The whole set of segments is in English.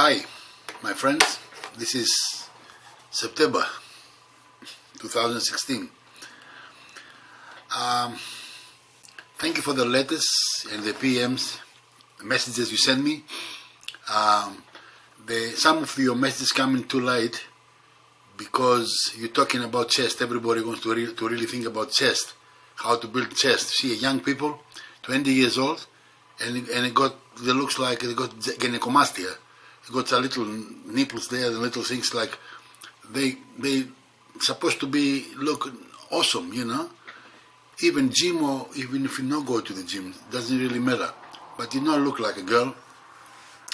Hi, my friends. This is September 2016. Thank you for the letters and the PMs, the messages you send me. Some of your messages coming too late because you're talking about chest. Everybody wants to really think about chest, how to build chest. See, young people, 20 years old, and they looks like they got gynecomastia. They got a little nipples there, the little things like they supposed to look awesome, you know. Even gym, or even if you not go to the gym, doesn't really matter. But you not look like a girl.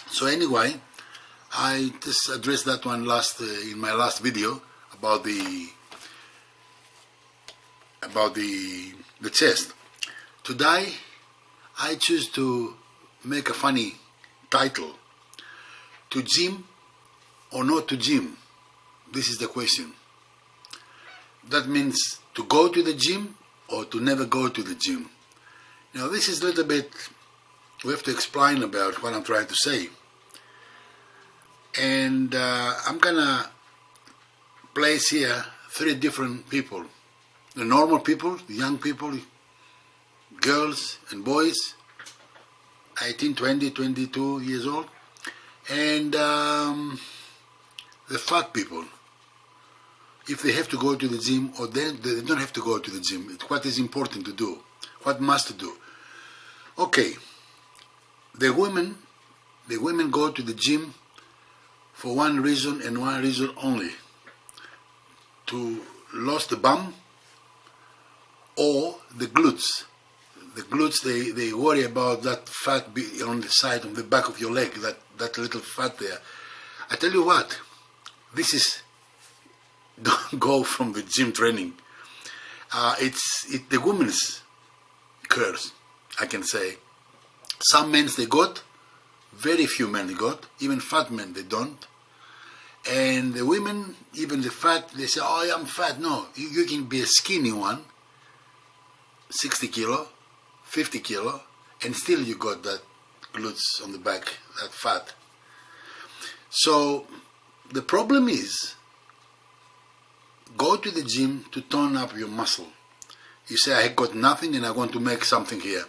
So anyway, I just addressed that one in my last video about the chest. Today, I choose to make a funny title. To gym or not to gym? This is the question. That means to go to the gym or to never go to the gym. Now this is a little bit, we have to explain about what I'm trying to say. And I'm gonna place here three different people. The normal people, the young people, girls and boys, 18, 20, 22 years old, and the fat people. If they have to go to the gym or they don't have to go to the gym, what is important to do, what must do. Okay, the women go to the gym for one reason and one reason only: to lose the bum or the glutes. The glutes, they worry about that fat on the side, on the back of your leg, that little fat there. I tell you what, don't go from the gym training. It's the women's curse, I can say. Some men they got, very few men they got, even fat men they don't. And the women, even the fat, they say, oh, I'm fat. No, you can be a skinny one, 60 kilo, 50 kilo, and still you got that glutes on the back, that fat. So the problem is, go to the gym to tone up your muscle. You say, I got nothing and I want to make something here.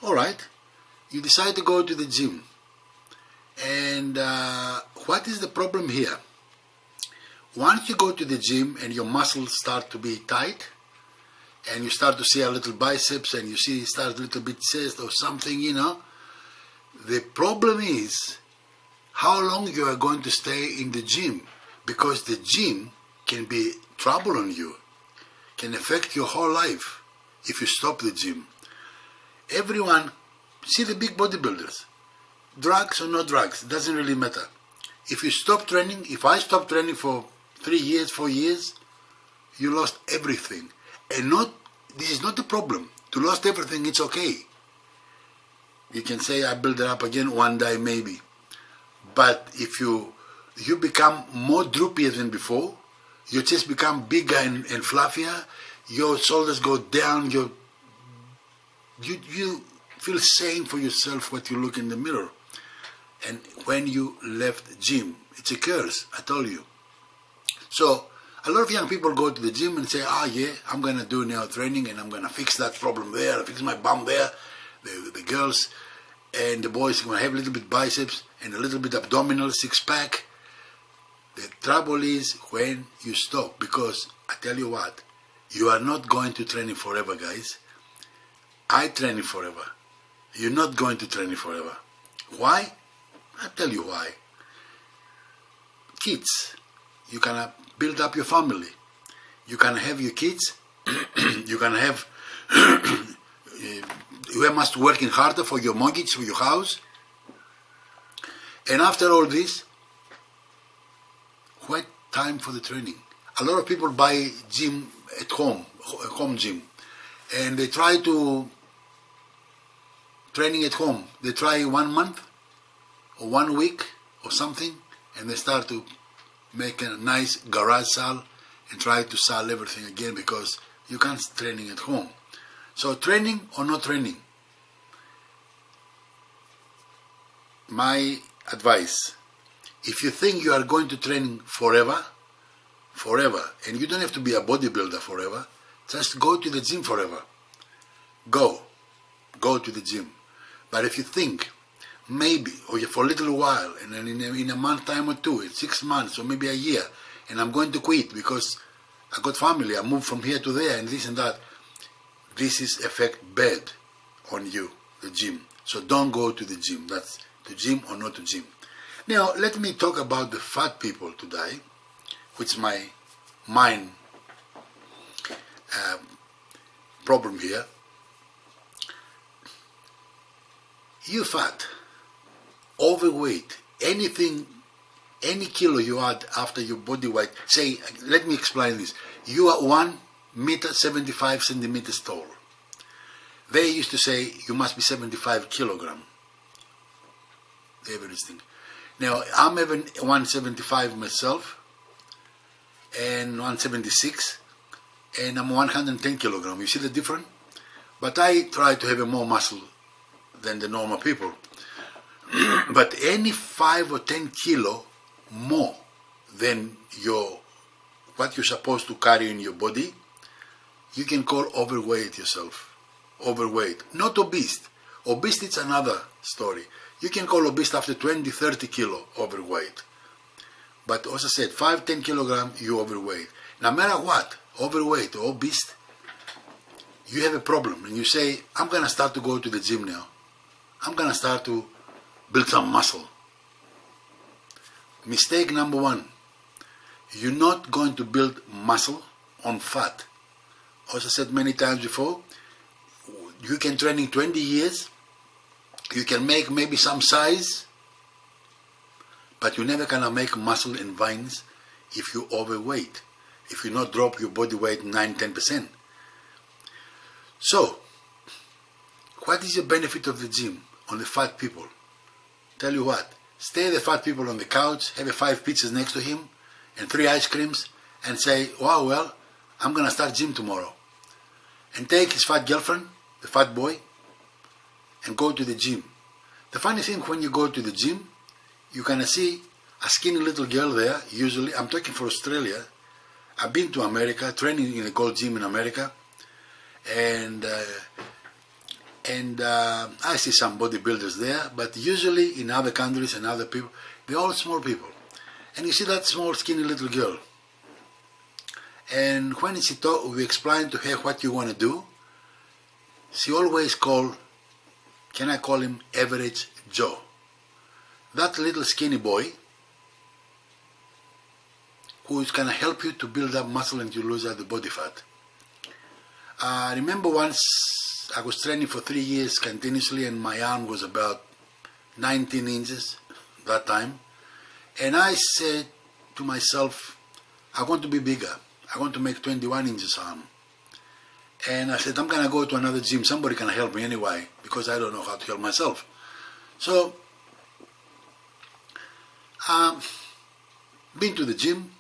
Alright, you decide to go to the gym. And what is the problem here? Once you go to the gym and your muscles start to be tight, and you start to see a little biceps, and you start a little bit chest or something, you know, the problem is how long you are going to stay in the gym, because the gym can be trouble on you, can affect your whole life if you stop the gym. Everyone, see the big bodybuilders, drugs or no drugs, it doesn't really matter. If you stop training, if I stop training for 3 years, 4 years, you lost everything. And this is not the problem. To lose everything, it's okay. You can say, I build it up again one day maybe. But if you become more droopier than before, your chest become bigger and fluffier, your shoulders go down, you feel shame for yourself what you look in the mirror. And when you left the gym, it's a curse, I told you. So a lot of young people go to the gym and say, yeah, I'm going to do now training and I'm going to fix that problem there, fix my bum there. The girls and the boys are going to have a little bit biceps and a little bit abdominal, six-pack. The trouble is when you stop, because I tell you what, you are not going to training forever, guys. I train forever. You're not going to train forever. Why? I'll tell you why. Kids, you can build up your family. You can have your kids. You can have. You must working harder for your mortgage, for your house. And after all this, what time for the training? A lot of people buy gym at home, a home gym, and they try to training at home. They try 1 month or 1 week or something, and they start to make a nice garage sale and try to sell everything again because you can't training at home. So training or not training? My advice, If you think you are going to train forever, and you don't have to be a bodybuilder forever, just go to the gym forever. Go to the gym. But if you think maybe, or for a little while, and then in a month time or two, in 6 months or maybe a year, and I'm going to quit because I got family, I moved from here to there and this and that, this is affect bad on you, the gym. So don't go to the gym. That's to gym or not to gym. Now let me talk about the fat people today, which is my main problem here. You fat, overweight, anything, any kilo you add after your body weight, say, let me explain this. You are 1 meter 75 centimeters tall. They used to say you must be 75 kilogram. The average thing. Now I'm even 175 myself, and 176, and I'm 110 kilogram. You see the difference? But I try to have a more muscle than the normal people. But any 5 or 10 kilo more than what you're supposed to carry in your body, you can call overweight yourself. Overweight, not obese. Obese is another story. You can call obese after 20, 30 kilo overweight. But as I said, 5, 10 kilogram, you overweight. No matter what, overweight or obese, you have a problem. And you say, I'm going to start to go to the gym now. I'm going to start to build some muscle. Mistake number 1. You're not going to build muscle on fat. As I said many times before, you can train in 20 years, you can make maybe some size, but you're never going to make muscle and veins if you're overweight, if you not drop your body weight 9-10%. So, what is the benefit of the gym on the fat people? Tell you what, stay the fat people on the couch, have 5 pizzas next to him and 3 ice creams, and say, wow, well, I'm going to start gym tomorrow. And take his fat girlfriend, the fat boy, and go to the gym. The funny thing, when you go to the gym, you're going to see a skinny little girl there, usually. I'm talking for Australia. I've been to America, training in a gold gym in America, and I see some bodybuilders there, but usually in other countries and other people, they're all small people. And you see that small skinny little girl. And when we explain to her what you want to do, she always can I call him Average Joe? That little skinny boy who is going to help you to build up muscle and to lose out the body fat. I remember once I was training for 3 years continuously, and my arm was about 19 inches that time. And I said to myself, I want to be bigger. I want to make 21 inches arm. And I said, I'm going to go to another gym. Somebody can help me anyway, because I don't know how to help myself. So, been to the gym,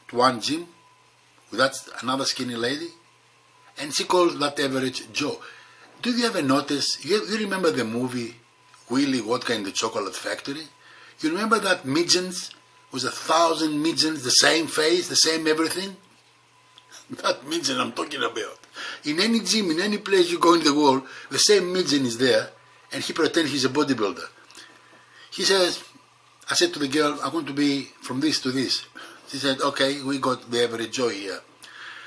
to one gym, that's another skinny lady, and she called that Average Joe. Do you ever notice, you remember the movie Willy Wonka in the Chocolate Factory? You remember that midgets? Was 1,000 midgets, the same face, the same everything? That midget I'm talking about. In any gym, in any place you go in the world, the same midget is there, and he pretends he's a bodybuilder. He says, I said to the girl, I want to be from this to this. She said, okay, we got the Average Joe here.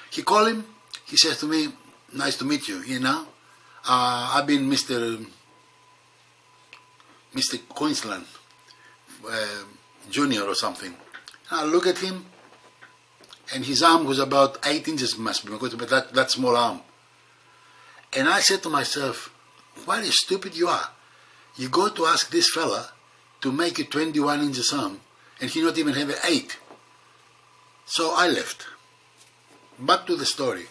He called him, he says to me, nice to meet you, you know. I've been Mr. Queensland Junior or something. I look at him, and his arm was about 8 inches, must be, because that small arm. And I said to myself, what a stupid you are. You go to ask this fella to make you 21 inches arm, and he not even have an 8. So I left. Back to the story.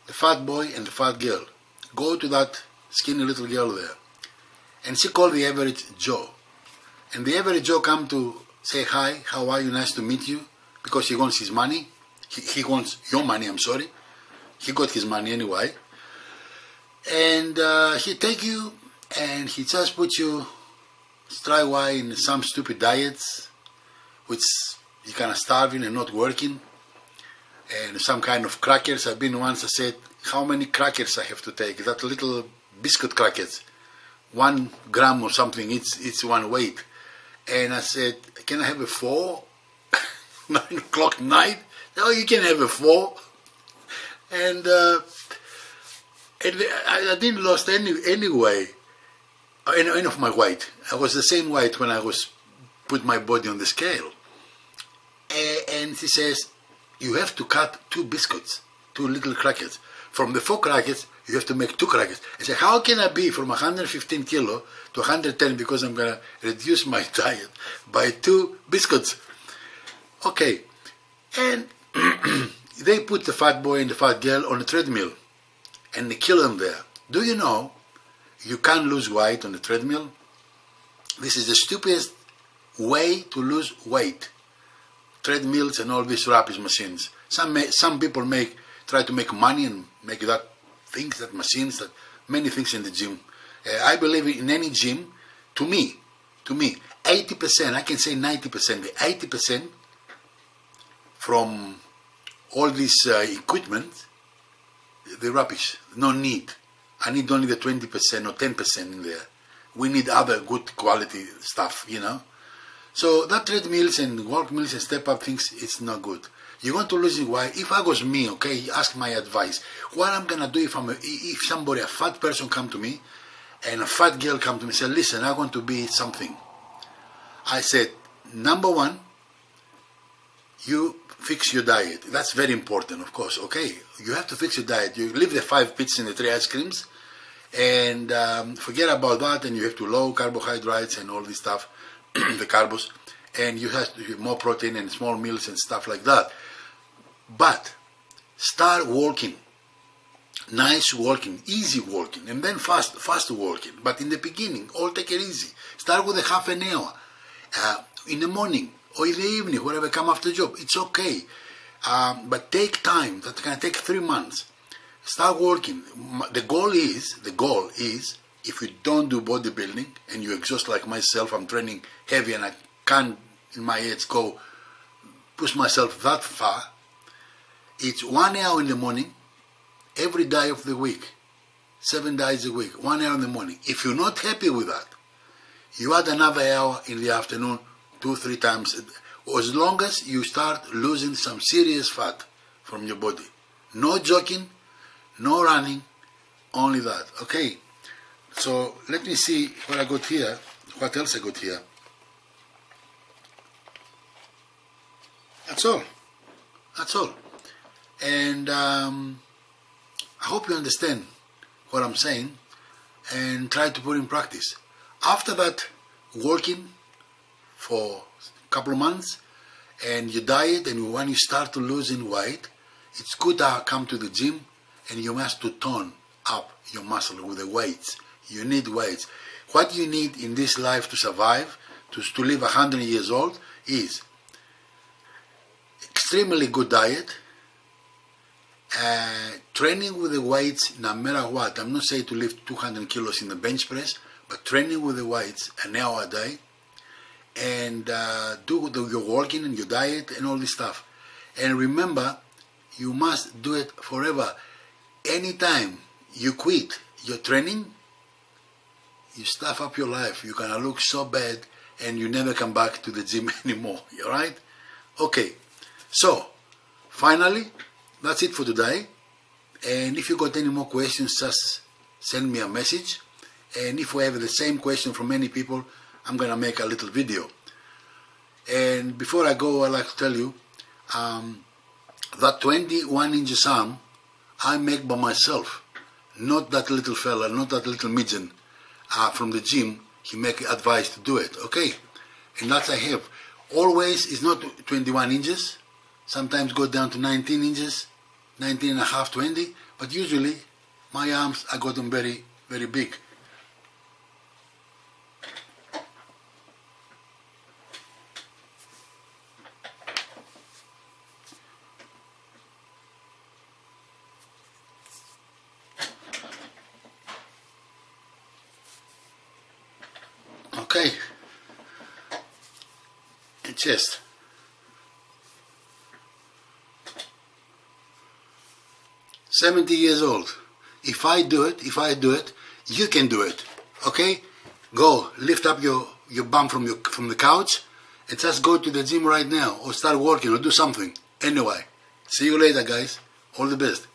The fat boy and the fat girl go to that skinny little girl there, and she called the Average Joe. And the Average Joe come to say, hi, how are you, nice to meet you, because he wants his money. He wants your money, I'm sorry. He got his money anyway. And he take you, and he just put you straight away in some stupid diets, which you kind of starving and not working, and some kind of crackers. I've been once, I said, how many crackers I have to take? That little biscuit crackers, 1 gram or something, it's one weight. And I said, can I have a 4? 9 o'clock night? No, you can have a 4. And I didn't lose any weight, any of my weight. I was the same weight when I was put my body on the scale. And he says, you have to cut 2 biscuits, 2 little crackers. From the 4 crackers, you have to make 2 crackers. I said, how can I be from 115 kilo to 110 because I'm going to reduce my diet by 2 biscuits? Okay. And they put the fat boy and the fat girl on a treadmill and they kill them there. Do you know you can't lose weight on a treadmill? This is the stupidest way to lose weight. Treadmills and all these rubbish machines. Some people try to make money and make that machines, that many things in the gym. I believe in any gym, to me, 80%, I can say 90%, 80% from all this equipment, the rubbish, no need. I need only the 20% or 10% in there. We need other good quality stuff, you know. So that treadmills and walk mills and step up things, it's not good. You want to lose weight? If I was me, okay, ask my advice. What I'm gonna do if somebody, a fat person come to me and a fat girl come to me and say, listen, I want to be something. I said, number 1, you fix your diet. That's very important, of course, okay? You have to fix your diet. You leave the 5 pizzas and the 3 ice creams and forget about that, and you have to low carbohydrates and all this stuff, the carbs, and you have to have more protein and small meals and stuff like that. But start walking, nice walking, easy walking, and then fast walking. But in the beginning, all take it easy. Start with a half an hour in the morning or in the evening, wherever come after the job. It's okay, but take time. That's gonna take 3 months. Start walking. The goal is, if you don't do bodybuilding and you exhaust like myself, I'm training heavy and I can't in my head go push myself that far. It's 1 hour in the morning, every day of the week, 7 days a week, 1 hour in the morning. If you're not happy with that, you add another hour in the afternoon, 2-3 times, as long as you start losing some serious fat from your body. No jogging, no running, only that. Okay, so let me see what I got here, what else I got here. That's all. And I hope you understand what I'm saying and try to put in practice. After that, working for a couple of months and you diet, and when you start to losing weight, it's good to come to the gym and you must to tone up your muscle with the weights. You need weights. What you need in this life to survive, to live 100 years old, is extremely good diet, training with the weights no matter what. I'm not saying to lift 200 kilos in the bench press, but training with the weights an hour a day, and do your walking and your diet and all this stuff. And remember, you must do it forever. Anytime you quit your training, you stuff up your life. You're gonna look so bad and you never come back to the gym anymore. Alright? Okay, so finally, that's it for today. And if you got any more questions, just send me a message. And if we have the same question from many people, I'm gonna make a little video. And before I go, I'd like to tell you that 21 inches arm I make by myself, not that little fella, not that little midget from the gym. He make advice to do it, okay? And that I have. Always is not 21 inches. Sometimes go down to 19 inches, 19 and a half, 20. But usually my arms, I got them very, very big. Okay, and chest. 70 years old. If I do it, you can do it. Okay? Go, lift up your bum from the couch and just go to the gym right now or start working or do something. Anyway, see you later, guys. All the best.